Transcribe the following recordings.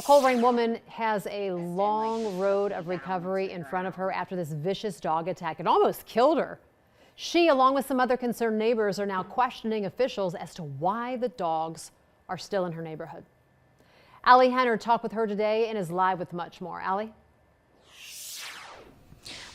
A Colerain woman has a long road of recovery in front of her after this vicious dog attack. It almost killed her. She, along with some other concerned neighbors, are now questioning officials as to why the dogs are still in her neighborhood. Allie Henner talked with her today and is live with much more. Allie?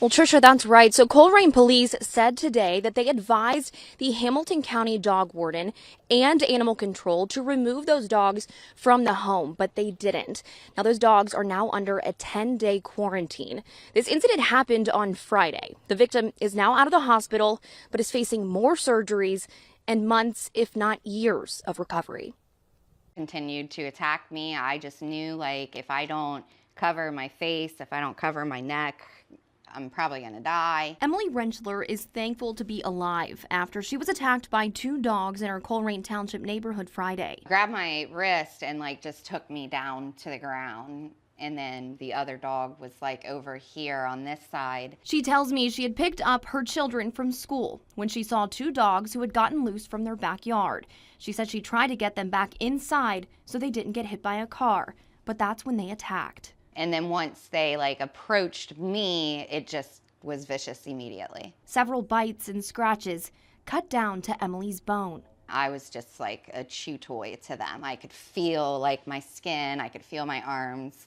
Well, Tricia, that's right. So Colerain police said today that they advised the Hamilton County dog warden and animal control to remove those dogs from the home, but they didn't. Now, those dogs are now under a 10-day quarantine. This incident happened on Friday. The victim is now out of the hospital, but is facing more surgeries and months, if not years, of recovery. Continued to attack me. I just knew, like, if I don't cover my face, if I don't cover my neck, I'm probably gonna die. Emily Rentschler is thankful to be alive after she was attacked by two dogs in her Colerain Township neighborhood Friday. Grabbed my wrist and just took me down to the ground. And then the other dog was over here on this side. She tells me she had picked up her children from school when she saw two dogs who had gotten loose from their backyard. She said she tried to get them back inside so they didn't get hit by a car, but that's when they attacked. And then once they approached me, it just was vicious immediately. Several bites and scratches cut down to Emily's bone. I was just like a chew toy to them. I could feel my skin, I could feel my arms.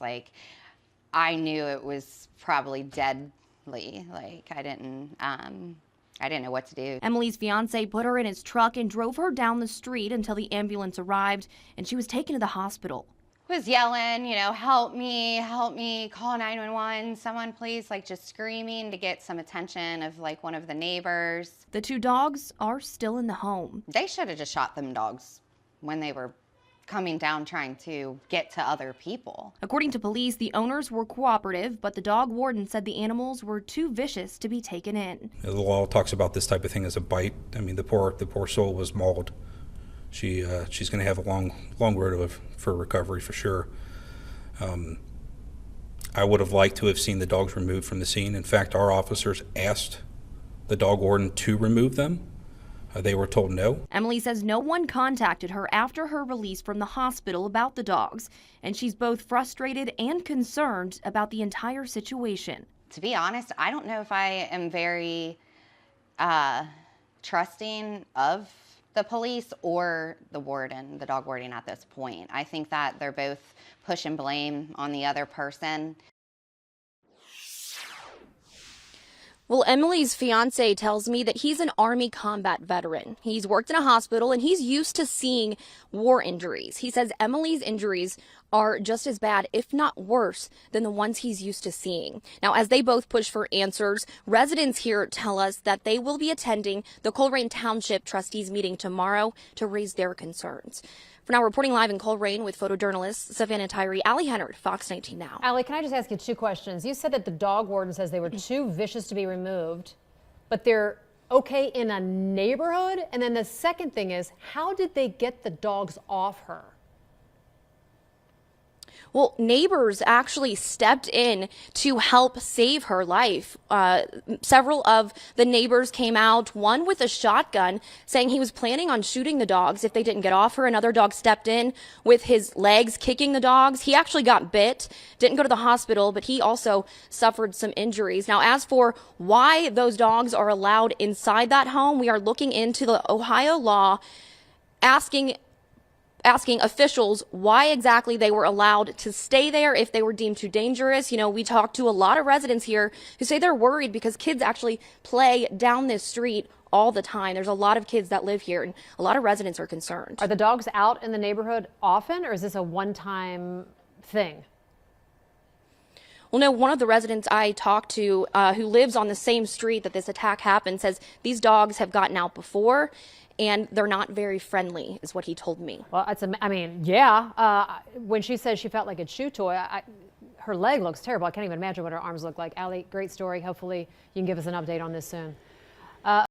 I knew it was probably deadly. I didn't know what to do. Emily's fiance put her in his truck and drove her down the street until the ambulance arrived and she was taken to the hospital. Was yelling, help me, call 911, someone please, just screaming to get some attention of one of the neighbors. The two dogs are still in the home. They should have just shot them dogs when they were coming down trying to get to other people. According to police, the owners were cooperative, but the dog warden said the animals were too vicious to be taken in. The law talks about this type of thing as a bite. I mean, the poor soul was mauled. She's going to have a long road for recovery for sure. I would have liked to have seen the dogs removed from the scene. In fact, our officers asked the dog warden to remove them. They were told no. Emily says no one contacted her after her release from the hospital about the dogs, and she's both frustrated and concerned about the entire situation. To be honest, I don't know if I am very trusting of the police or the warden, the dog warden at this point. I think that they're both pushing blame on the other person. Well, Emily's fiance tells me that he's an Army combat veteran. He's worked in a hospital and he's used to seeing war injuries. He says Emily's injuries are just as bad, if not worse, than the ones he's used to seeing. Now, as they both push for answers, residents here tell us that they will be attending the Colerain Township Trustees meeting tomorrow to raise their concerns. For now, reporting live in Colerain with photojournalist Savannah Tyree, Allie Henner, Fox 19 Now. Allie, can I just ask you two questions? You said that the dog warden says they were too vicious to be removed, but they're okay in a neighborhood? And then the second thing is, how did they get the dogs off her? Well, neighbors actually stepped in to help save her life. Several of the neighbors came out, one with a shotgun, saying he was planning on shooting the dogs if they didn't get off her. Another dog stepped in with his legs kicking the dogs. He actually got bit, didn't go to the hospital, but he also suffered some injuries. Now, as for why those dogs are allowed inside that home, we are looking into the Ohio law, asking officials why exactly they were allowed to stay there if they were deemed too dangerous. We talked to a lot of residents here who say they're worried because kids actually play down this street all the time. There's a lot of kids that live here and a lot of residents are concerned. Are the dogs out in the neighborhood often, or is this a one-time thing? Well, no, one of the residents I talked to who lives on the same street that this attack happened says these dogs have gotten out before and they're not very friendly, is what he told me. Well, yeah. When she says she felt like a chew toy, her leg looks terrible. I can't even imagine what her arms look like. Allie, great story. Hopefully you can give us an update on this soon.